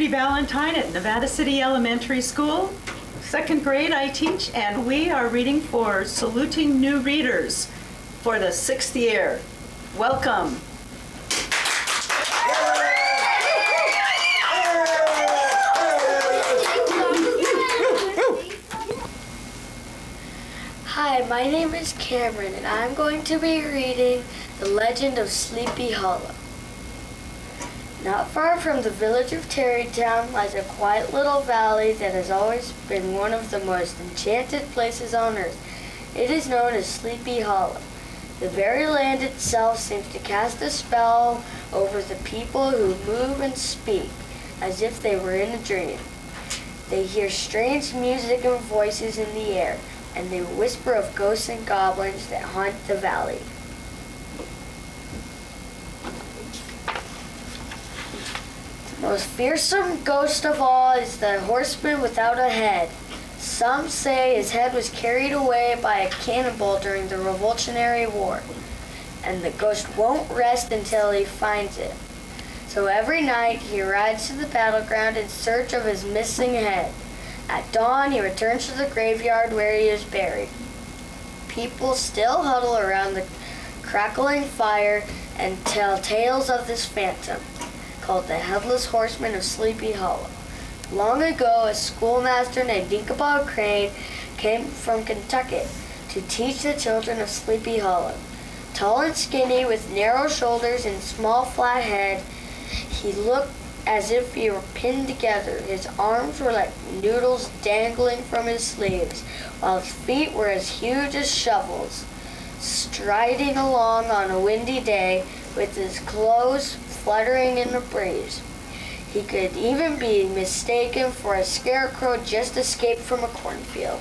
Judy Ballentine at Nevada City Elementary School. Second grade I teach, and we are reading for Saluting New Readers for the 6th year. Welcome. Hi, my name is Cameron, and I'm going to be reading The Legend of Sleepy Hollow. Not far from the village of Tarrytown lies a quiet little valley that has always been one of the most enchanted places on earth. It is known as Sleepy Hollow. The very land itself seems to cast a spell over the people who move and speak, as if they were in a dream. They hear strange music and voices in the air, and they whisper of ghosts and goblins that haunt the valley. The most fearsome ghost of all is the horseman without a head. Some say his head was carried away by a cannonball during the Revolutionary War, and the ghost won't rest until he finds it. So every night he rides to the battleground in search of his missing head. At dawn, he returns to the graveyard where he is buried. People still huddle around the crackling fire and tell tales of this phantom, called the Headless Horseman of Sleepy Hollow. Long ago, a schoolmaster named Ichabod Crane came from Kentucky to teach the children of Sleepy Hollow. Tall and skinny, with narrow shoulders and small flat head, he looked as if he were pinned together. His arms were like noodles dangling from his sleeves, while his feet were as huge as shovels. Striding along on a windy day, with his clothes fluttering in the breeze, he could even be mistaken for a scarecrow just escaped from a cornfield.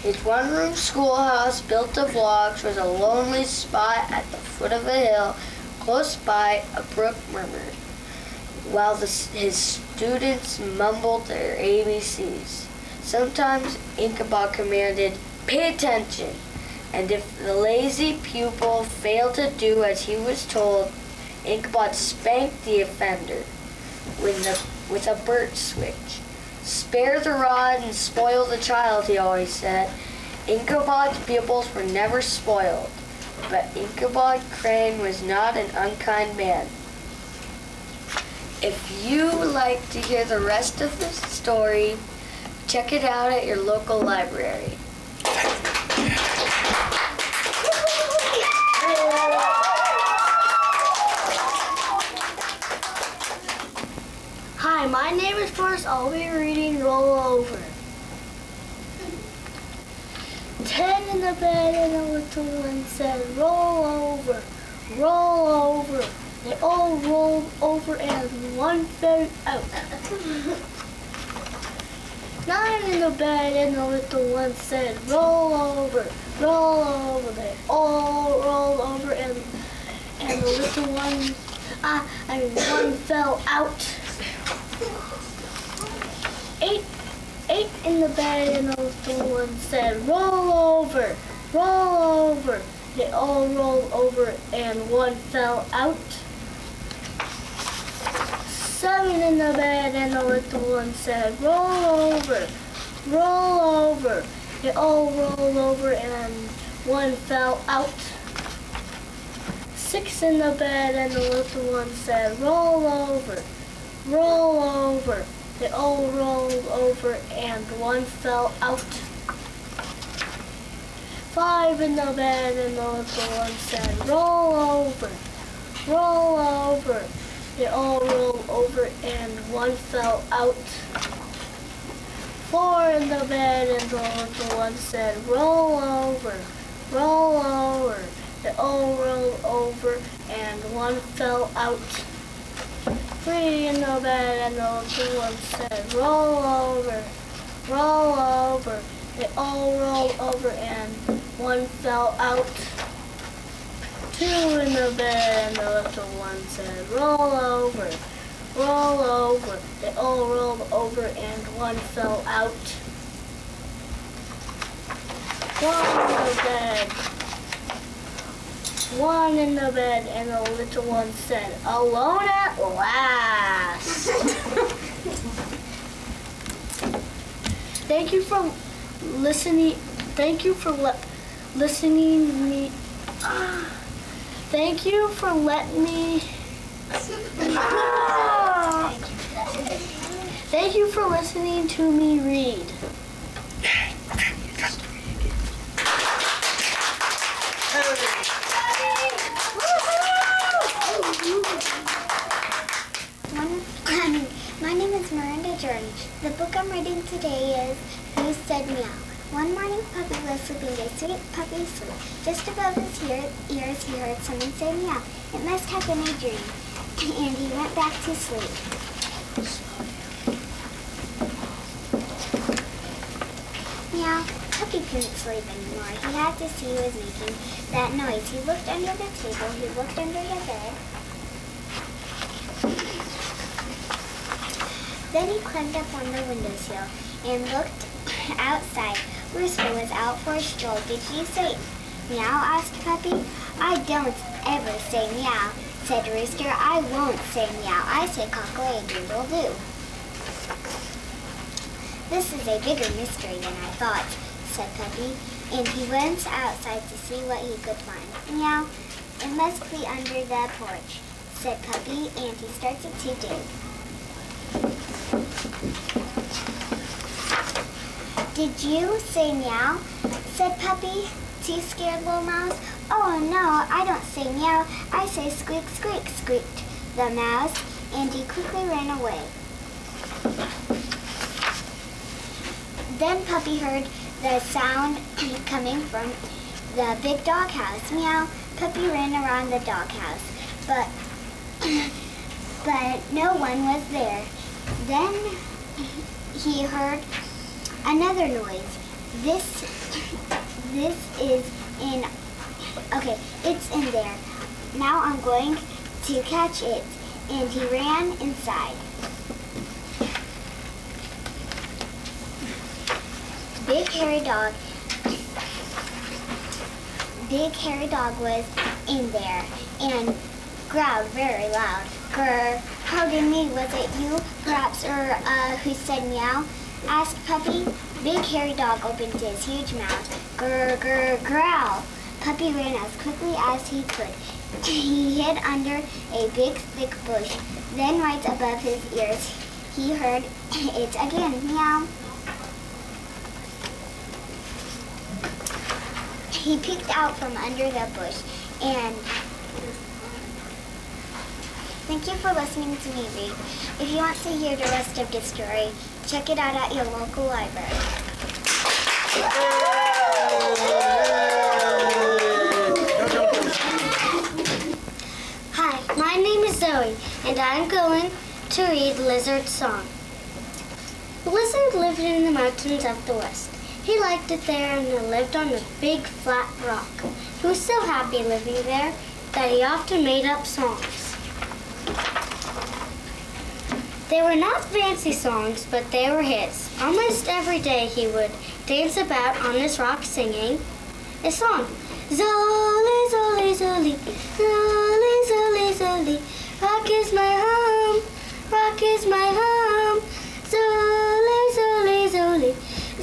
His one-room schoolhouse, built of logs, was a lonely spot at the foot of a hill. Close by, a brook murmured, while his students mumbled their ABCs. Sometimes Ichabod commanded, "Pay attention," and if the lazy pupil failed to do as he was told, Ichabod spanked the offender with a birch switch. "Spare the rod and spoil the child," he always said. Ichabod's pupils were never spoiled. But Ichabod Crane was not an unkind man. If you would like to hear the rest of the story, check it out at your local library. Hi, my name is Forrest. I'll be reading Roll Over. 10 in the bed and a little one said, "Roll over, roll over." They all rolled over and one fell out. 9 in the bed and the little one said, "Roll over, roll over." They all rolled over and the little one, one fell out. 8 in the bed and the little one said, "Roll over, roll over." They all rolled over and one fell out. 7 in the bed and the little one said, "Roll over, roll over." They all rolled over and one fell out. 6 in the bed and the little one said, "Roll over, roll over." They all rolled over and one fell out. 5 in the bed and the little one said, "Roll over, roll over." They all rolled over and one fell out. 4 in the bed and the little one said, "Roll over, roll over." They all rolled over and one fell out. 3 in the bed and the little one said, "Roll over, roll over." They all rolled over and one fell out. 2 in the bed and the little one said, "Roll over, roll over." They all rolled over and one fell out. 1 in the bed one in the bed, and the little one said, alone at last. Thank you for listening. Thank you for listening me. Thank you for letting me. Thank you for listening to me read. My name is Miranda Jordan. The book I'm reading today is Who Said Meow. One morning, Puppy was sleeping a sweet puppy sleep. Just above his ears, he heard someone say meow. It must have been a dream, and he went back to sleep. Meow. Puppy couldn't sleep anymore. He had to see who was making that noise. He looked under the table. He looked under the bed. Then he climbed up on the windowsill and looked outside. Rooster was out for a stroll. Did you say meow? Asked Puppy. I don't ever say meow, said Rooster. I won't say meow. I say cock-a-doodle-doo. This is a bigger mystery than I thought, said Puppy, and he went outside to see what he could find. Meow. It must be under the porch, said Puppy, and he started to dig. Did you say meow? Said Puppy to scared little mouse. Oh no, I don't say meow. I say squeak, squeak, squeaked the mouse, and he quickly ran away. Then Puppy heard the sound coming from the big doghouse. Meow. Puppy ran around the doghouse, but no one was there. Then he heard another noise. This is in, okay, it's in there. Now I'm going to catch it. And he ran inside. Big hairy dog was in there and growled very loud. Grr, pardon me, was it you, perhaps, or who said meow? Asked Puppy. Big hairy dog opened his huge mouth. Grr, grr, growl. Puppy ran as quickly as he could. He hid under a big thick bush. Then right above his ears, he heard it again, meow. He peeked out from under the bush and thank you for listening to me read. If you want to hear the rest of the story, check it out at your local library. Hi, my name is Zoe, and I'm going to read Lizard's Song. The lizard lived in the mountains of the west. He liked it there and lived on a big flat rock. He was so happy living there that he often made up songs. They were not fancy songs, but they were his. Almost every day he would dance about on this rock singing a song. Zoli, zoli, zoli, zoli, zoli, zoli, rock is my home, rock is my home. Zoli, zoli, zoli,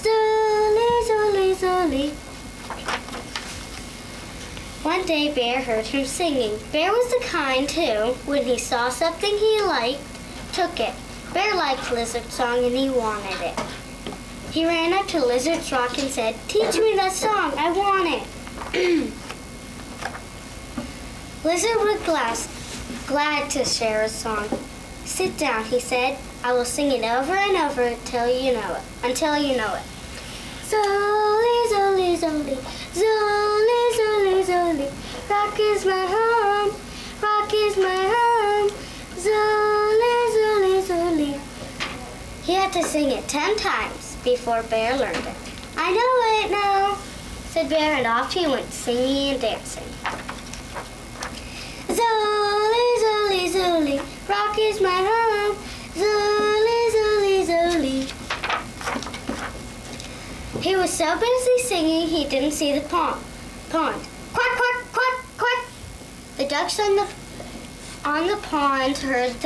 zoli, zoli, zoli. One day Bear heard him singing. Bear was the kind who, when he saw something he liked, took it. Bear liked Lizard's song and he wanted it. He ran up to Lizard's rock and said, "Teach me that song, I want it." Lizard was glad to share his song. "Sit down," he said. "I will sing it over and over until you know it. Zoli, zoli, zoli, zoli, zoli, zoli, rock is my home, rock is my home, zoli, zoli, zoli." He had to sing it 10 times before Bear learned it. "I know it now," said Bear, and off he went singing and dancing. Zoli, zoli, zoli, rock is my home, zoli, zoli, zoli. He was so busy singing he didn't see the pond. Quack, quack, quack, quack. The ducks on the pond heard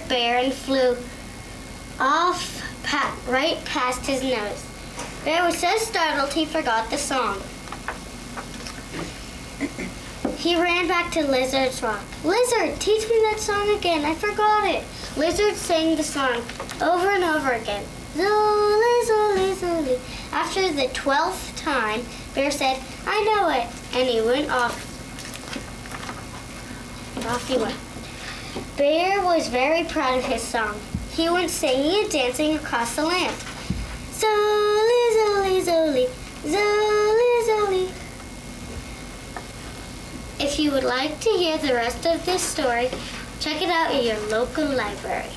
Bear and flew off right past his nose. Bear was so startled he forgot the song. He ran back to Lizard's rock. Lizard, teach me that song again. I forgot it. Lizard sang the song over and over again. Zoli, zoli, zoli. After the 12th time, Bear said, I know it. And he went off. Off he went. Bear was very proud of his song. He went singing and dancing across the land. Zoli, zoli, zoli, zoli, zoli. If you would like to hear the rest of this story, check it out in your local library.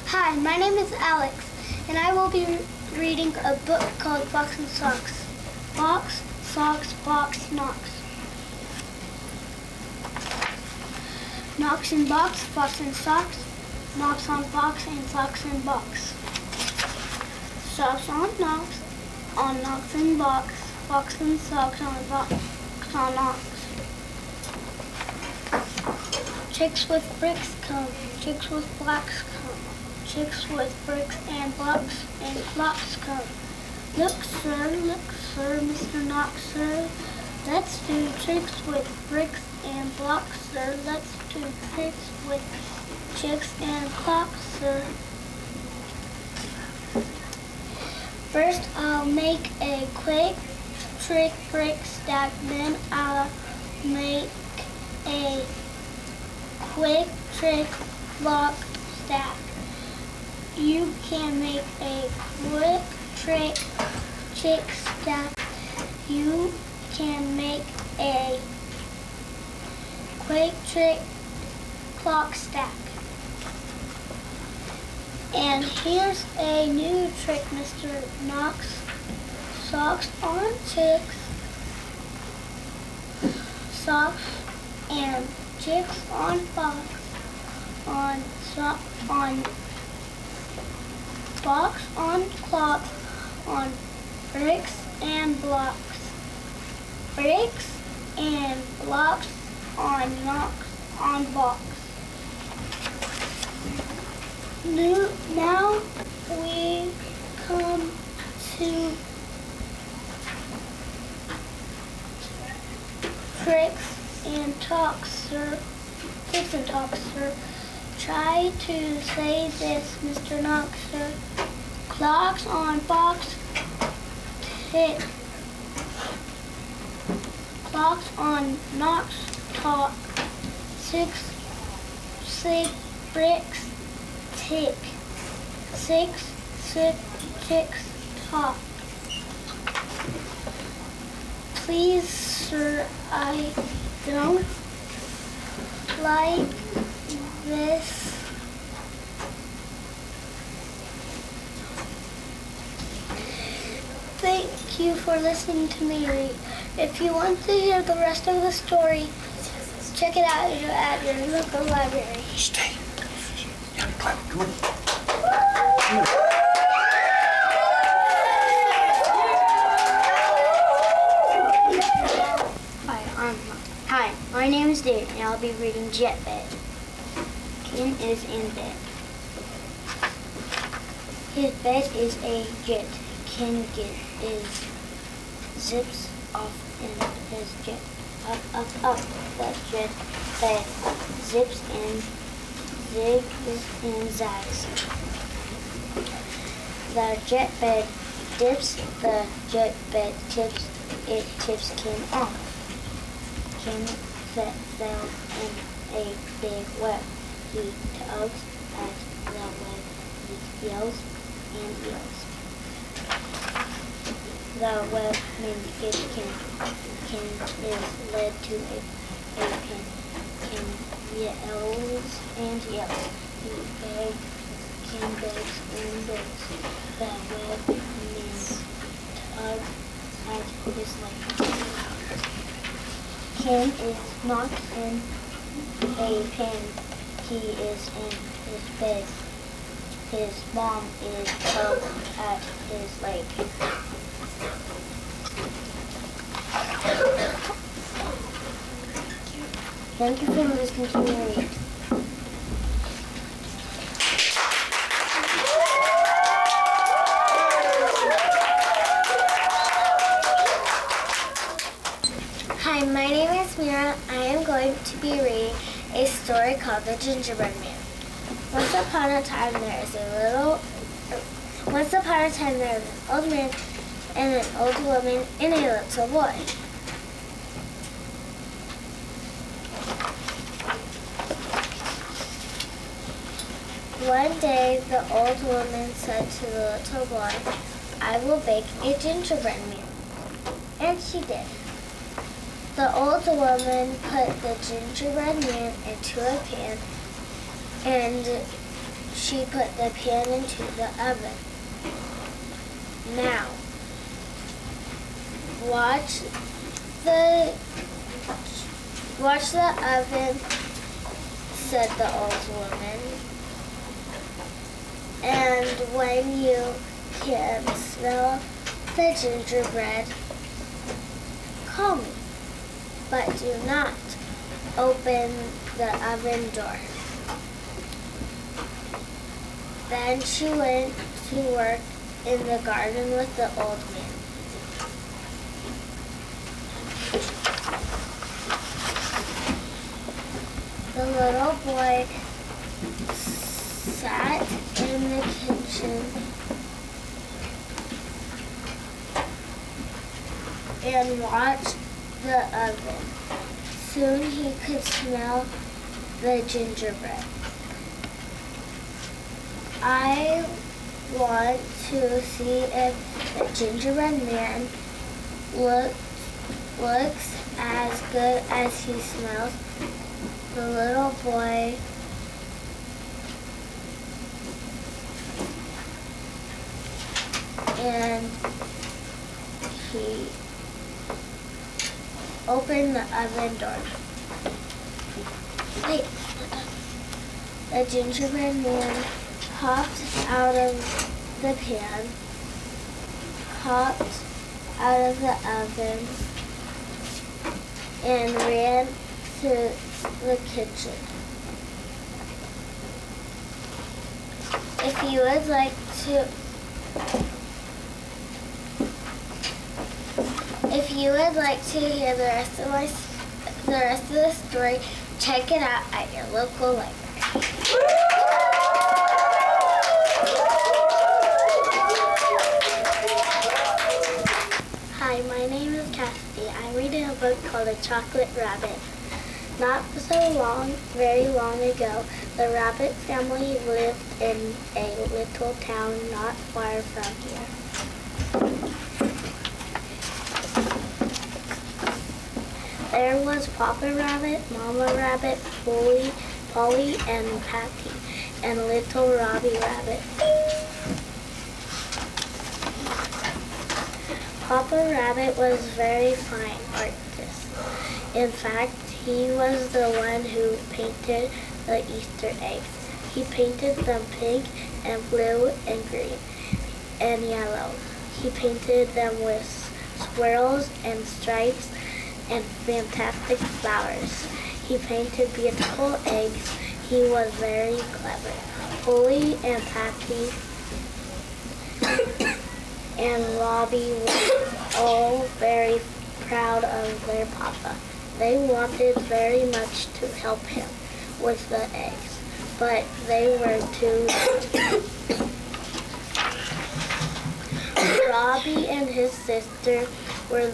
Hi, my name is Alex, and I will be reading a book called Box and Socks. Box, socks, box, knocks. Knocks and box and socks. Knocks on box and socks and box. Socks on knocks and box and socks on box on knocks. Chicks with bricks come, chicks with blocks come, chicks with bricks and blocks come. Look, sir, Mr. Knox, sir. Let's do tricks with bricks and blocks, sir. Let's do tricks with chicks and clocks, sir. First, I'll make a quick trick brick stack. Then I'll make a quick trick block stack. You can make a quick trick chick stack. You can make a quick trick clock stack. And here's a new trick, Mr. Knox. Socks on chicks. Socks and chicks on box. On box on clocks. On bricks and blocks. Bricks and blocks on knocks on box. Now we come to tricks and talks, sir. Tricks and talks, sir. Try to say this, Mr. Knox, sir. Clocks on box, tick. Clocks on knocks, talk. Six bricks, tick. Six ticks, talk. Please, sir, I don't like this. Thank you for listening to me read. If you want to hear the rest of the story, check it out at your local library. Stay. Yeah, clap. Come on. Hi, my name is Dave, and I'll be reading Jet Bed. Ken is in bed. His bed is a jet. Ken zips off in his jet. Up. The jet bed zips and zigs and zags. The jet bed dips. The jet bed tips. It tips Ken off. Ken fell in a big web. He tugs at the web. He yells and yells. The web gets Ken. Ken is led to a pen. Ken yells and yells. Ken begs and begs. The web tugs at his leg. Ken is not in a pen. He is in his bed. his mom is home at his lake. Thank you for listening to me read. Hi, my name is Mira. I am going to be reading a story called The Gingerbread Man. Once upon a time there is an old man and an old woman and a little boy. One day the old woman said to the little boy, "I will bake a gingerbread man." And she did. The old woman put the gingerbread man into a pan, and she put the pan into the oven. "Now, watch the oven," said the old woman. "And when you can smell the gingerbread, call me. But do not open the oven door." Then she went to work in the garden with the old man. The little boy sat in the kitchen and watched the oven. Soon he could smell the gingerbread. "I want to see if the gingerbread man looks as good as he smells." The little boy and he opened the oven door. Wait. The gingerbread man hopped out of the pan, hopped out of the oven, and ran to the kitchen. If you would like to hear the rest of the story, check it out at your local library. Hi, my name is Cassidy. I'm reading a book called A Chocolate Rabbit. Not very long ago, the rabbit family lived in a little town not far from here. There was Papa Rabbit, Mama Rabbit, Polly, and Patty, and little Robbie Rabbit. Papa Rabbit was a very fine artist. In fact, he was the one who painted the Easter eggs. He painted them pink and blue and green and yellow. He painted them with swirls and stripes and fantastic flowers. He painted beautiful eggs. He was very clever. Polly and Patty and Robbie were all very proud of their papa. They wanted very much to help him with the eggs, but they were too late. Robbie and his sister were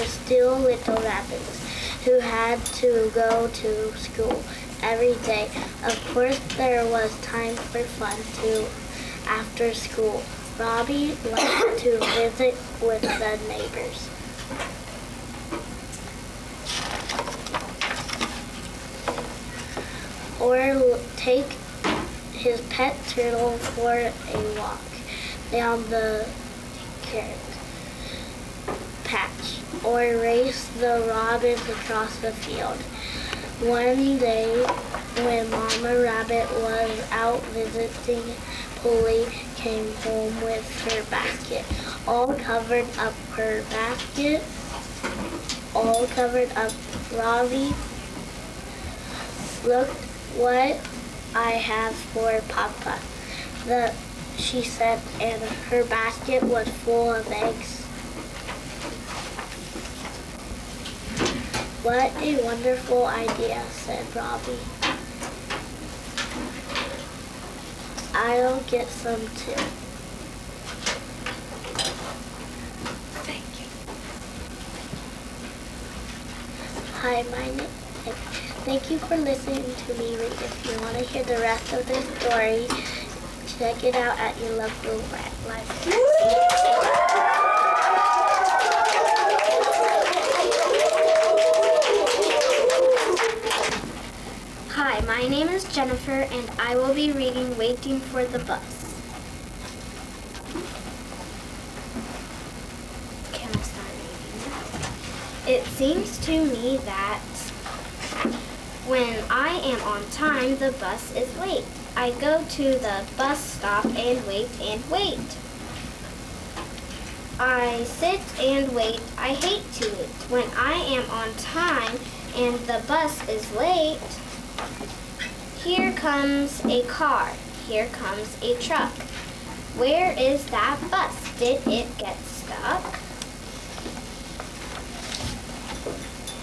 still little rabbits who had to go to school every day. Of course, there was time for fun too after school. Robbie liked to visit with the neighbors. Or take his pet turtle for a walk down the carrot patch, or race the robins across the field. One day, when Mama Rabbit was out visiting Polly came home with her basket, all covered up her basket, all covered up. Robbie, look what I have for Papa, she said, and her basket was full of eggs. What a wonderful idea, said Robbie. I'll get some too. Thank you. Hi, thank you for listening to me read. If you want to hear the rest of this story, check it out at your local library. Hi, my name is Jennifer, and I will be reading Waiting for the Bus. Can I start reading? It seems to me that when I am on time, the bus is late. I go to the bus stop and wait and wait. I sit and wait. I hate to wait. When I am on time and the bus is late, here comes a car. Here comes a truck. Where is that bus? Did it get stuck?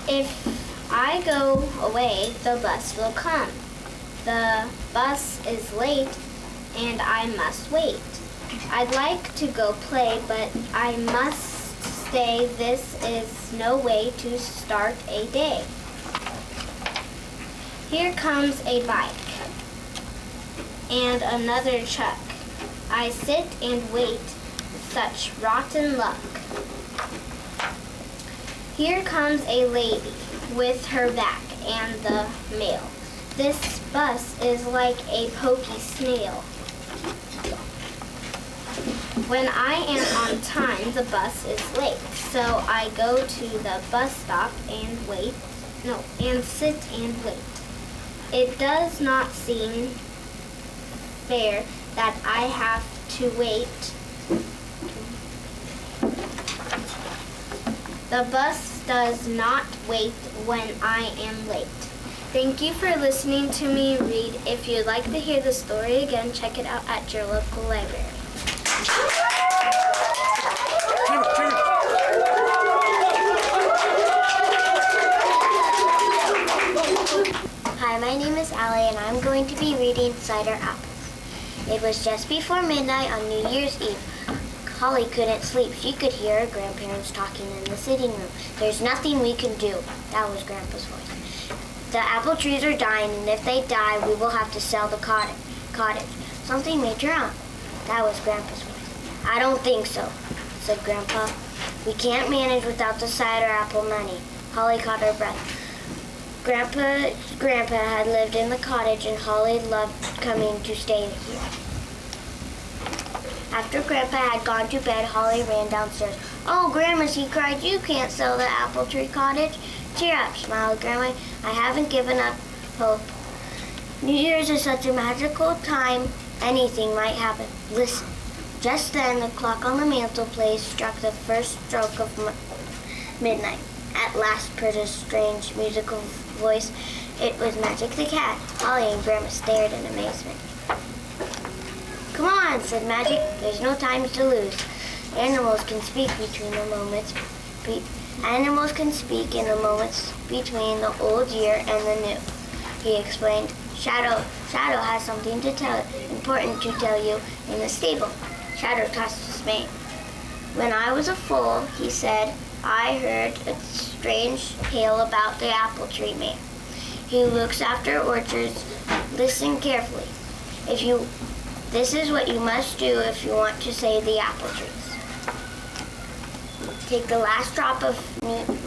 If I go away, the bus will come. The bus is late and I must wait. I'd like to go play, but I must stay. This is no way to start a day. Here comes a bike and another truck. I sit and wait. Such rotten luck. Here comes a lady with her bag and the mail. This bus is like a pokey snail. When I am on time, the bus is late. So I go to the bus stop and sit and wait. It does not seem fair that I have to wait. The bus does not wait when I am late. Thank you for listening to me read. If you'd like to hear the story again, check it out at your local library. Hi, my name is Allie, and I'm going to be reading Cider Apples. It was just before midnight on New Year's Eve. Holly couldn't sleep. She could hear her grandparents talking in the sitting room. There's nothing we can do. That was Grandpa's voice. The apple trees are dying, and if they die, we will have to sell the cottage. Something major on. That was Grandpa's voice. I don't think so, said Grandpa. We can't manage without the cider apple money. Holly caught her breath. Grandpa had lived in the cottage, and Holly loved coming to stay here. After Grandpa had gone to bed, Holly ran downstairs. Oh, Grandma, she cried, you can't sell the apple tree cottage. Cheer up, smiled Grandma. I haven't given up hope. New Year's is such a magical time. Anything might happen. Listen. Just then, the clock on the mantelpiece struck the first stroke of midnight. At last, purred a strange musical voice. It was Magic the Cat. Holly and Grandma stared in amazement. Come on, said Magic. There's no time to lose. Animals can speak between the moments. Animals can speak in the moments between the old year and the new. He explained. Shadow has something important to tell you in the stable. Shadow tossed his mane. When I was a foal, he said, I heard a strange tale about the apple tree man. He looks after orchards. Listen carefully. This is what you must do if you want to save the apple trees. Take the last drop of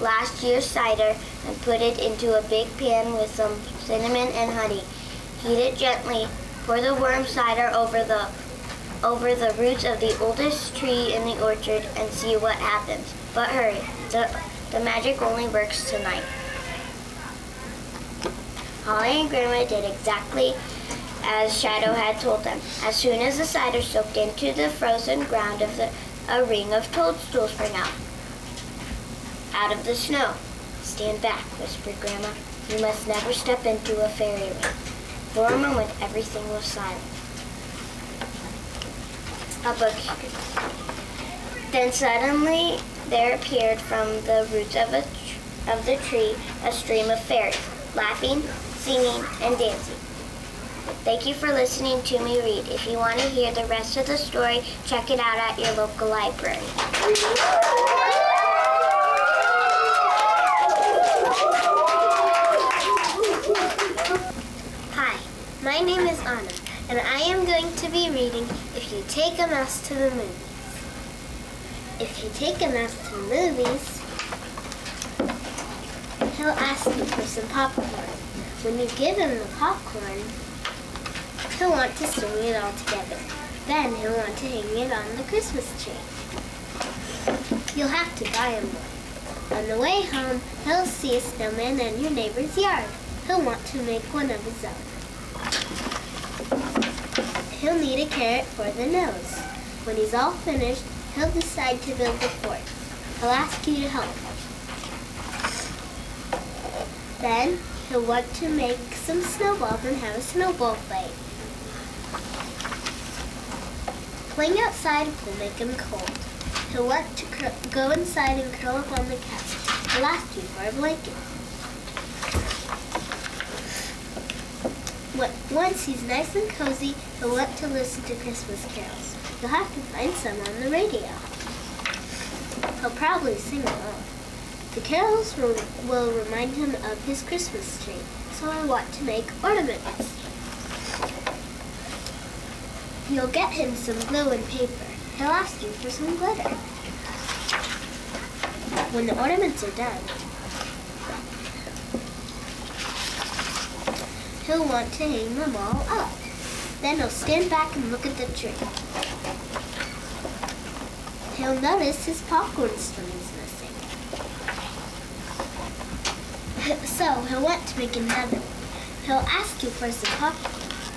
last year's cider and put it into a big pan with some cinnamon and honey. Heat it gently. Pour the warm cider over the roots of the oldest tree in the orchard and see what happens. But hurry, the magic only works tonight. Holly and Grandma did exactly as Shadow had told them. As soon as the cider soaked into the frozen ground a ring of toadstools sprang out of the snow. "Stand back," whispered Grandma. "You must never step into a fairy ring." For a moment, everything was silent. A book. Then suddenly there appeared from the roots of the tree a stream of fairies, laughing, singing, and dancing. Thank you for listening to me read. If you want to hear the rest of the story, check it out at your local library. Hi, my name is Anna, and I am going to be reading If You Take a Mouse to the Movies. If you take a mouse to the movies, he'll ask you for some popcorn. When you give him the popcorn, he'll want to string it all together. Then he'll want to hang it on the Christmas tree. You'll have to buy him one. On the way home, he'll see a snowman in your neighbor's yard. He'll want to make one of his own. He'll need a carrot for the nose. When he's all finished, he'll decide to build the fort. He'll ask you to help him. Then he'll want to make some snowballs and have a snowball fight. Playing outside will make him cold. He'll want to go inside and curl up on the couch. He'll ask you for a blanket. Once he's nice and cozy, he'll want to listen to Christmas carols. You'll have to find some on the radio. He'll probably sing along. The carols will remind him of his Christmas tree, so I want to make ornaments. You'll get him some glue and paper. He'll ask you for some glitter. When the ornaments are done, he'll want to hang them all up. Then he'll stand back and look at the tree. He'll notice his popcorn string is missing. So he'll want to make another one. He'll ask you for some popcorn.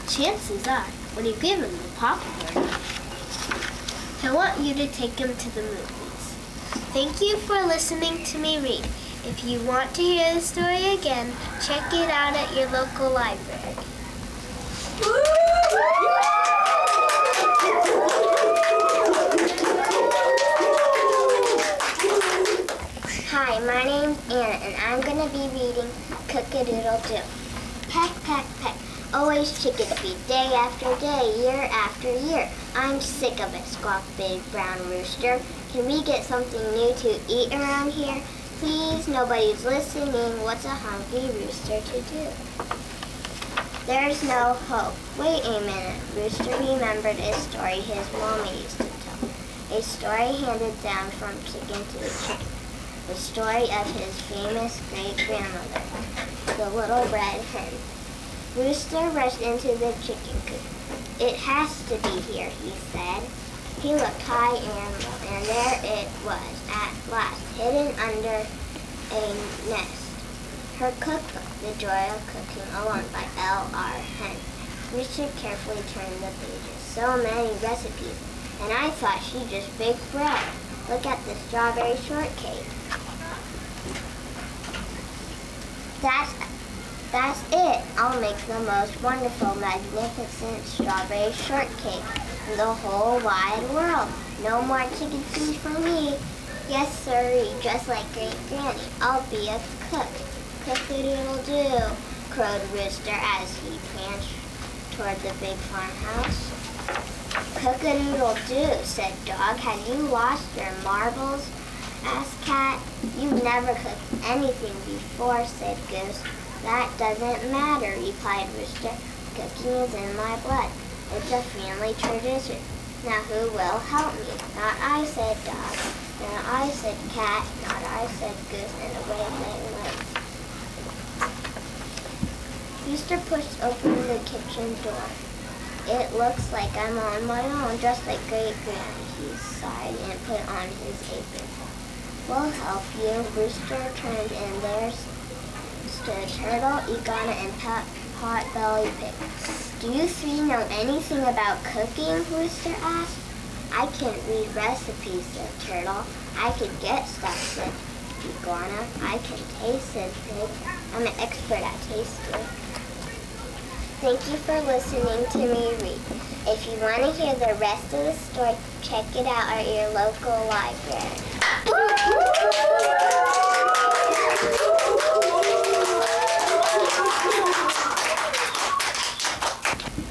Chances are, when you give him the popcorn, he'll want you to take him to the movies. Thank you for listening to me read. If you want to hear the story again, check it out at your local library. Hi, my name's Anna, and I'm going to be reading Cook-a-Doodle-Doo. Peck, peck, peck. Always chickadee, day after day, year after year. I'm sick of it, squawked Big Brown Rooster. Can we get something new to eat around here? Please, nobody's listening. What's a hungry rooster to do? There's no hope. Wait a minute. Rooster remembered a story his mommy used to tell. A story handed down from chicken to chicken. The story of his famous great-grandmother, the little red hen. Rooster rushed into the chicken coop. It has to be here, he said. He looked high and low, and there it was, at last, hidden under a nest. Her cookbook, The Joy of Cooking Alone by L.R. Hen. Rooster carefully turned the pages. So many recipes, and I thought she just baked bread. Look at the strawberry shortcake. That's it. I'll make the most wonderful, magnificent strawberry shortcake in the whole wide world. No more chicken feed for me. Yes, sirree, just like Great Granny. I'll be a cook. Cook-a-doodle-doo, crowed Rooster as he pranced toward the big farmhouse. Cook-a-doodle-doo, said Dog. Have you lost your marbles? Asked Cat. You've never cooked anything before, said Goose. That doesn't matter, replied Rooster. Cooking is in my blood. It's a family tradition. Now who will help me? Not I, said Dog. Not I, said Cat. Not I, said Goose, and away they went. Rooster pushed open the kitchen door. It looks like I'm on my own, just like Great Granny, he sighed and put on his apron. We'll help you. Rooster turned, and there stood Turtle, Iguana, and pot-bellied pig. Do you three know anything about cooking? Rooster asked. I can't read recipes, said Turtle. I could get stuff, said Iguana. I can taste, said Pig. I'm an expert at tasting. Thank you for listening to me read. If you want to hear the rest of the story, check it out at your local library.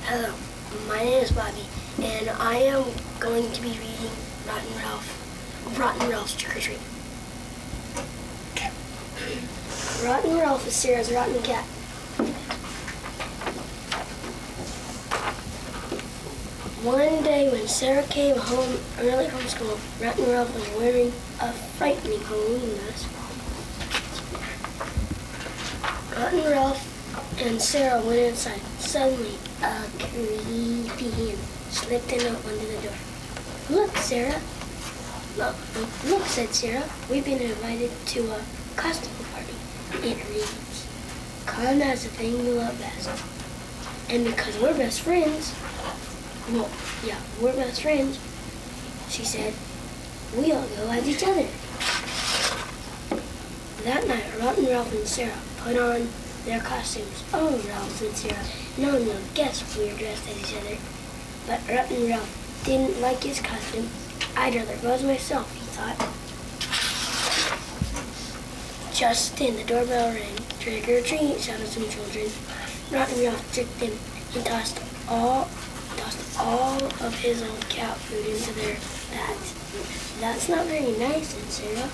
Hello, my name is Bobby, and I am going to be reading Rotten Ralph's Trick or Treat. Rotten Ralph is Sarah's rotten cat. One day when Sarah came home early from school, Rotten Ralph was wearing a frightening Halloween mask. Rotten Ralph and Sarah went inside. Suddenly, a creepy hand slipped in under the door. Look, Sarah. Look, said Sarah. We've been invited to a costume party. It reads, come as the thing you love best. And because we're best friends, we're best friends, she said, we all go as each other. That night, Rotten Ralph and Sarah put on their costumes. Oh, Ralph, said Sarah, no one will guess we were dressed as each other. But Rotten Ralph didn't like his costume. I'd rather go as myself, he thought. Just then, the doorbell rang. Trick or treat, shouted some children. Rotten Ralph tricked them and tossed all of his old cat food into their bags. That's not very nice, said Sarah.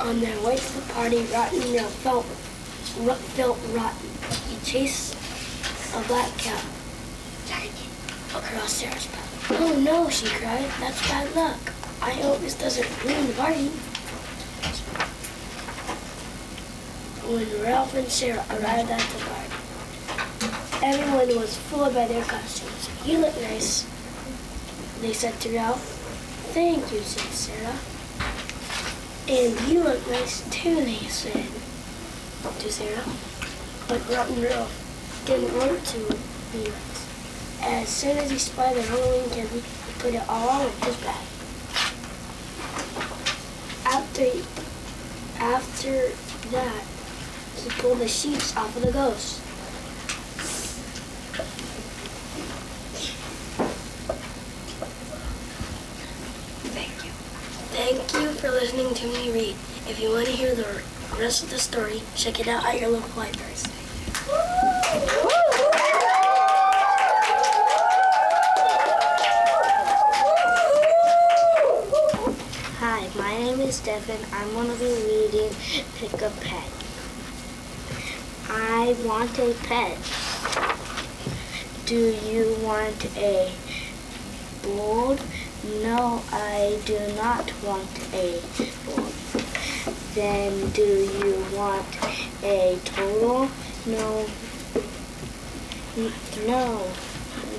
On their way to the party, Rotten Ralph felt rotten. He chased a black cat across Sarah's path. Oh no, she cried. That's bad luck. I hope this doesn't ruin the party. When Ralph and Sarah arrived at the party, everyone was fooled by their costumes. You look nice, they said to Ralph. Thank you, said Sarah. And you look nice too, they said to Sarah. But Rotten Ralph didn't want to be nice. As soon as he spied the Halloween candy, he put it all in his bag. After that, he pulled the sheets off of the ghost. Thank you for listening to me read. If you want to hear the rest of the story, check it out at your local libraries. Hi, my name is Devin. I'm going to be reading Pick a Pet. I want a pet. Do you want a bird? No, I do not want a bird. Then do you want a turtle? No,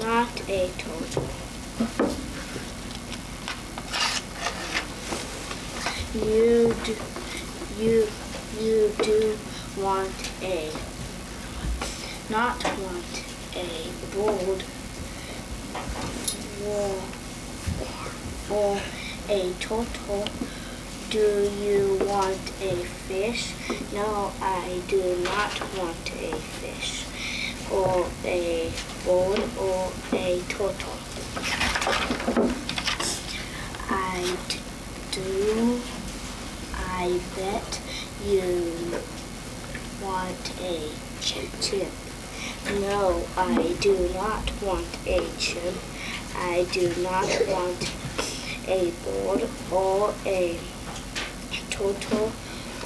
not a turtle. You do want a, not want a bird or a turtle. Do you want a fish? No, I do not want a fish or a bird or a turtle. I bet you want a chimp. No, I do not want a chimp. I do not want a bird or a turtle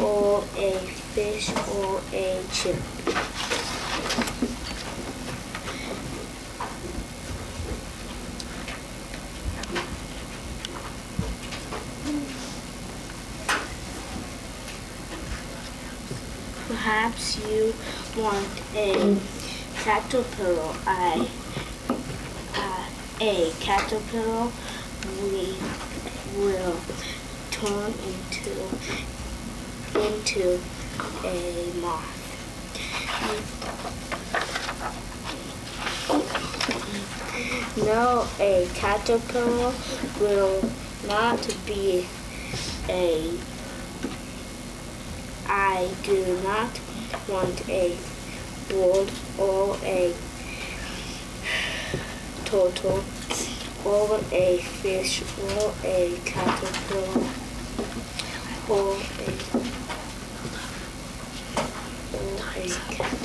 or a fish or a chimp. Perhaps you want a caterpillar. A caterpillar will turn into a moth. No, a caterpillar will not be a. I do not want a bird or a turtle or a fish or a caterpillar or a cat.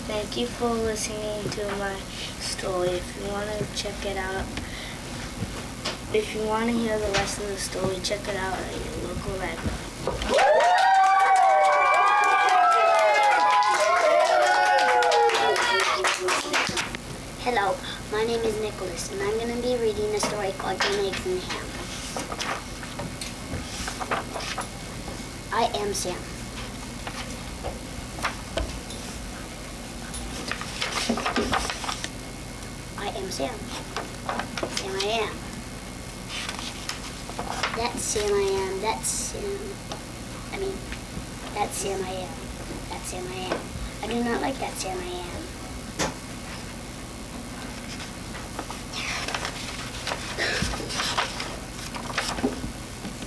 Thank you for listening to my story. If you want to check it out, if you want to hear the rest of the story, check it out at your local library. Hello, my name is Nicholas, and I'm going to be reading a story called Green Eggs and Ham. I am Sam. I am Sam. Sam I am. That's Sam I am. That's Sam. That's Sam I am. That's Sam I am. I do not like that Sam I am.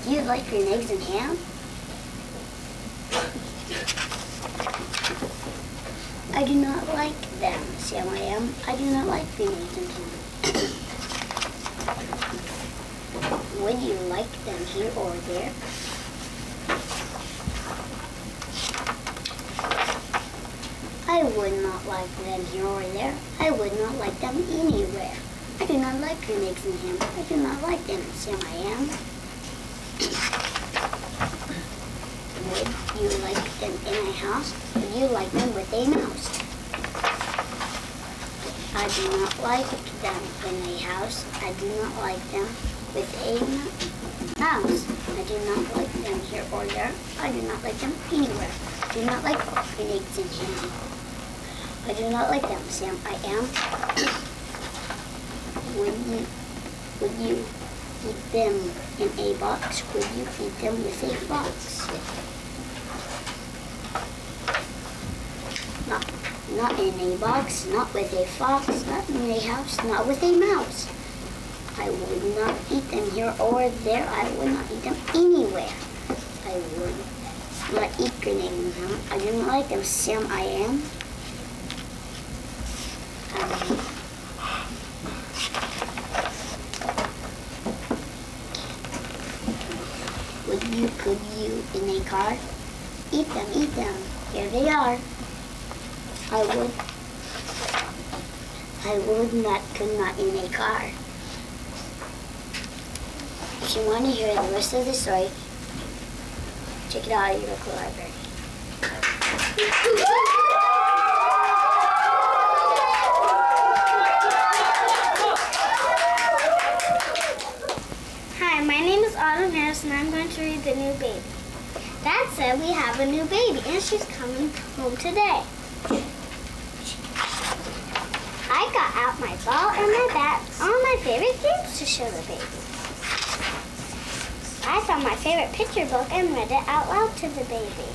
Do you like green eggs and ham? I do not like them, Sam I am. I do not like green eggs and ham. Would you like them here or there? I would not like them here or there. I would not like them anywhere. I do not like green eggs and ham. I do not like them, Sam I am. Would you like them in a house? Would you like them with a mouse? I do not like them in a house. I do not like them with a mouse. I do not like them here or there. I do not like them anywhere. I do not like green eggs and ham. I do not like them, Sam I am. Would you eat them in a box? Would you eat them with a box? Not in a box, not with a fox, not in a house, not with a mouse. I would not eat them here or there. I would not eat them anywhere. I would not eat green eggs and ham. I do not like them, Sam I am. Could you in a car? Eat them. Here they are. I could not in a car. If you want to hear the rest of the story, check it out at your local library. Hi, my name is Autumn Harris, and I'm going to read The New Baby. Dad said we have a new baby, and she's coming home today. I got out my ball and my bat, all my favorite games to show the baby. I found my favorite picture book and read it out loud to the baby.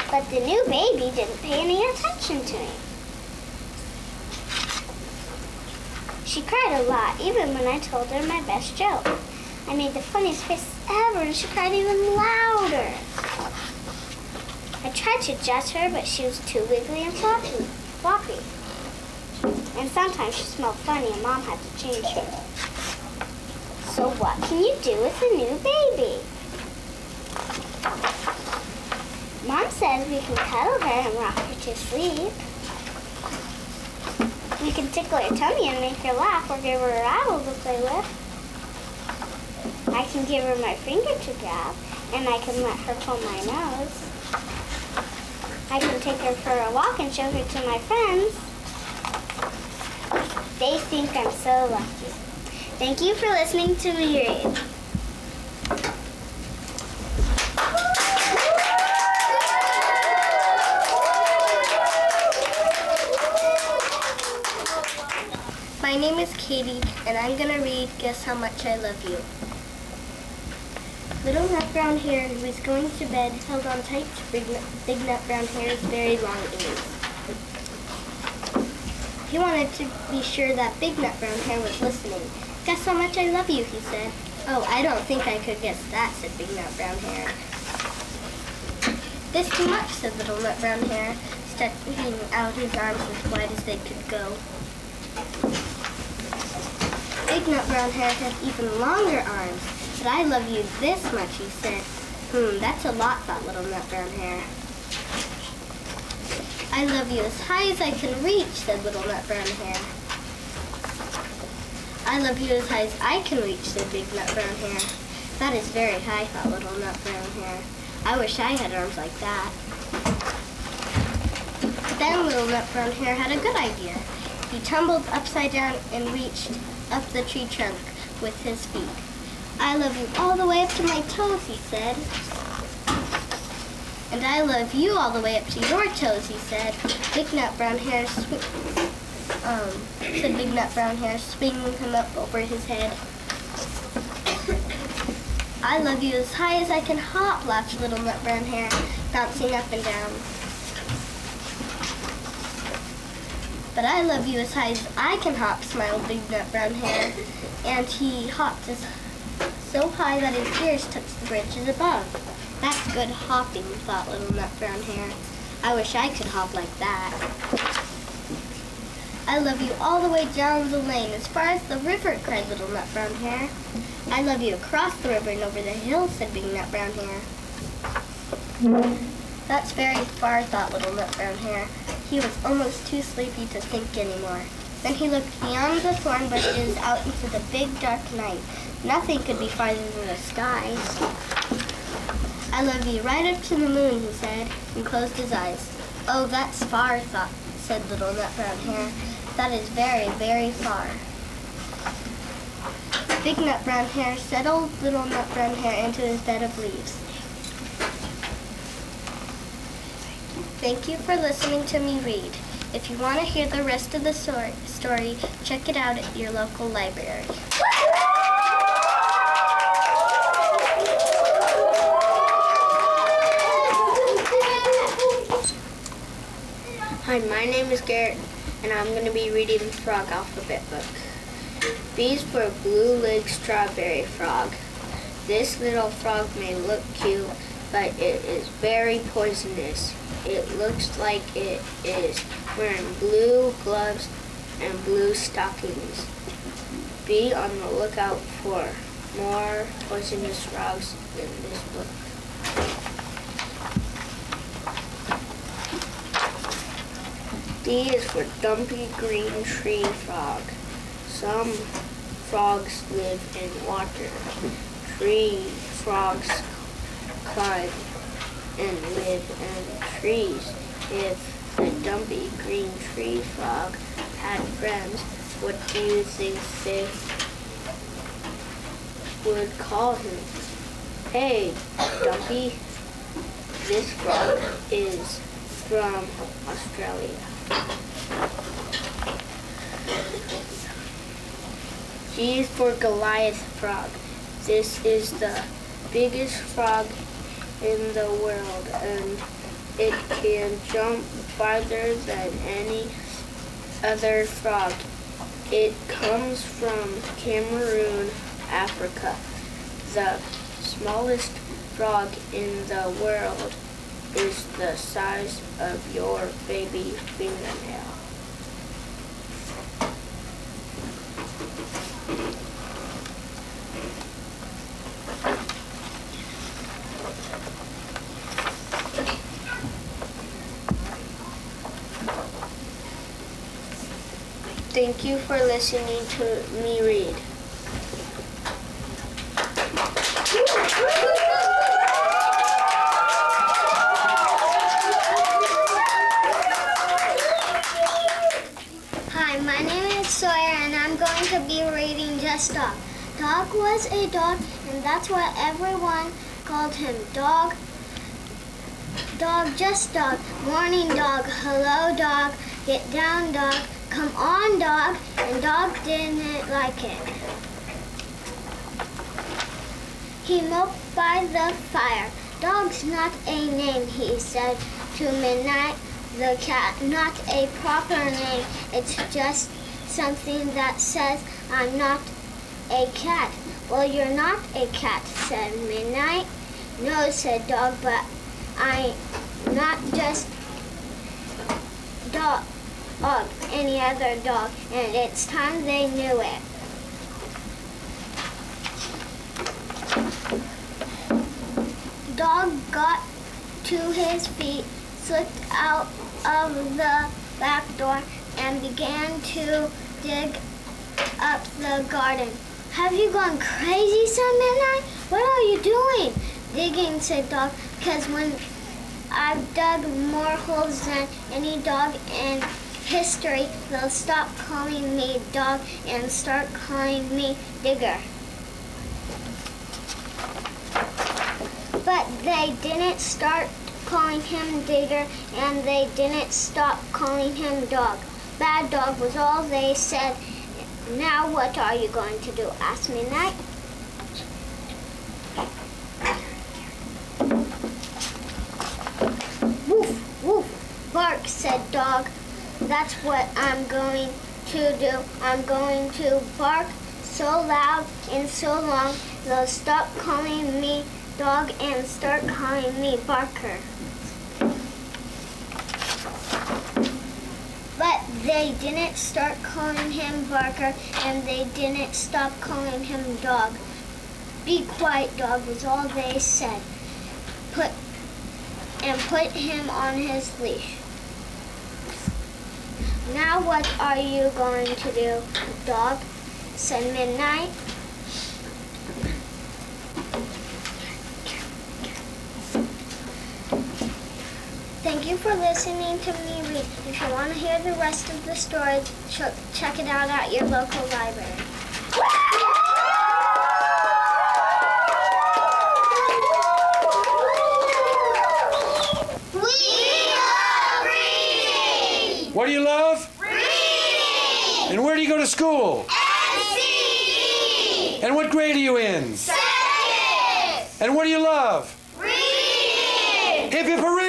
But the new baby didn't pay any attention to me. She cried a lot, even when I told her my best joke. I made the funniest face ever, and she cried even louder. I tried to adjust her, but she was too wiggly and floppy. And sometimes she smelled funny, and Mom had to change her. So what can you do with a new baby? Mom says we can cuddle her and rock her to sleep. We can tickle her tummy and make her laugh, or give her a rattle to play with. I can give her my finger to grab, and I can let her pull my nose. I can take her for a walk and show her to my friends. They think I'm so lucky. Thank you for listening to me read. My name is Katie, and I'm going to read Guess How Much I Love You. Little Nut Brown Hare, who was going to bed, held on tight to Big Nut Brown Hare's very long ears. He wanted to be sure that Big Nut Brown Hare was listening. "Guess how much I love you," he said. "Oh, I don't think I could guess that," said Big Nut Brown Hare. "This too much," said Little Nut Brown Hare, stretching out his arms as wide as they could go. Big Nut Brown Hare had even longer arms. "But I love you this much," he said. That's a lot," thought Little Nut Brown Hare. "I love you as high as I can reach," said Little Nut Brown Hare. "I love you as high as I can reach," said Big Nut Brown Hare. "That is very high," thought Little Nut Brown Hare. "I wish I had arms like that." Then Little Nut Brown Hare had a good idea. He tumbled upside down and reached up the tree trunk with his feet. "I love you all the way up to my toes," he said. "And I love you all the way up to your toes," he said. Big Nut Brown Hare said Big Nut Brown Hare, swinging him up over his head. "I love you as high as I can hop," laughed Little Nut Brown Hare, bouncing up and down. "But I love you as high as I can hop," smiled Big Nut Brown Hare, and he hopped so high that his ears touched the branches above. "That's good hopping," thought Little Nut Brown Hare. "I wish I could hop like that." "I love you all the way down the lane, as far as the river," cried Little Nut Brown Hare. "I love you across the river and over the hill," said Big Nut Brown Hare. "That's very far," thought Little Nut Brown Hare. He was almost too sleepy to think anymore. Then he looked beyond the thorn bushes out into the big dark night. Nothing could be farther than the sky. "I love you right up to the moon," he said, and closed his eyes. "Oh, that's far," said Little Nut Brown Hare. "That is very, very far." Big Nut Brown Hare settled Little Nut Brown Hare into his bed of leaves. Thank you for listening to me read. If you want to hear the rest of the story, check it out at your local library. Hi, my name is Garrett, and I'm going to be reading the Frog Alphabet Book. B is for blue-legged strawberry frog. This little frog may look cute, but it is very poisonous. It looks like it is wearing blue gloves and blue stockings. Be on the lookout for more poisonous frogs in this book. D is for dumpy green tree frog. Some frogs live in water. Tree frogs climb and live in trees. If the dumpy green tree frog had friends, what do you think they would call him? "Hey, Dumpy." This frog is from Australia. G is for Goliath frog. This is the biggest frog in the world, and it can jump farther than any other frog. It comes from Cameroon, Africa. The smallest frog in the world is the size of your baby fingernail. Thank you for listening to me read. Hi, my name is Sawyer, and I'm going to be reading Just Dog. Dog was a dog, and that's what everyone called him. Dog, dog, just dog. Morning, dog. Hello, dog. Get down, dog. Come on, dog. And dog didn't like it. He moped by the fire. Dog's not a name, he said to Midnight the cat. Not a proper name. It's just something that says I'm not a cat. Well, you're not a cat, said Midnight. No, said Dog, but I'm not just dog, any other dog, and it's time they knew it. Dog got to his feet, slipped out of the back door, and began to dig up the garden. Have you gone crazy, said Midnight? What are you doing? Digging, said Dog, because when I've dug more holes than any dog in history, they'll stop calling me Dog and start calling me Digger. But they didn't start calling him Digger, and they didn't stop calling him Dog. Bad Dog was all they said. Now what are you going to do? Asked Midnight. Woof, woof, bark, said Dog. That's what I'm going to do. I'm going to bark so loud and so long they'll stop calling me Dog and start calling me Barker. But they didn't start calling him Barker, and they didn't stop calling him Dog. Be quiet, Dog, was all they said. Put him on his leash. Now what are you going to do, Dog? Said Midnight. Thank you for listening to me read. If you want to hear the rest of the story, check it out at your local library. We love reading! What do you love? Reading! And where do you go to school? SCE! And what grade are you in? Second! And what do you love? Reading! Hip hip hooray!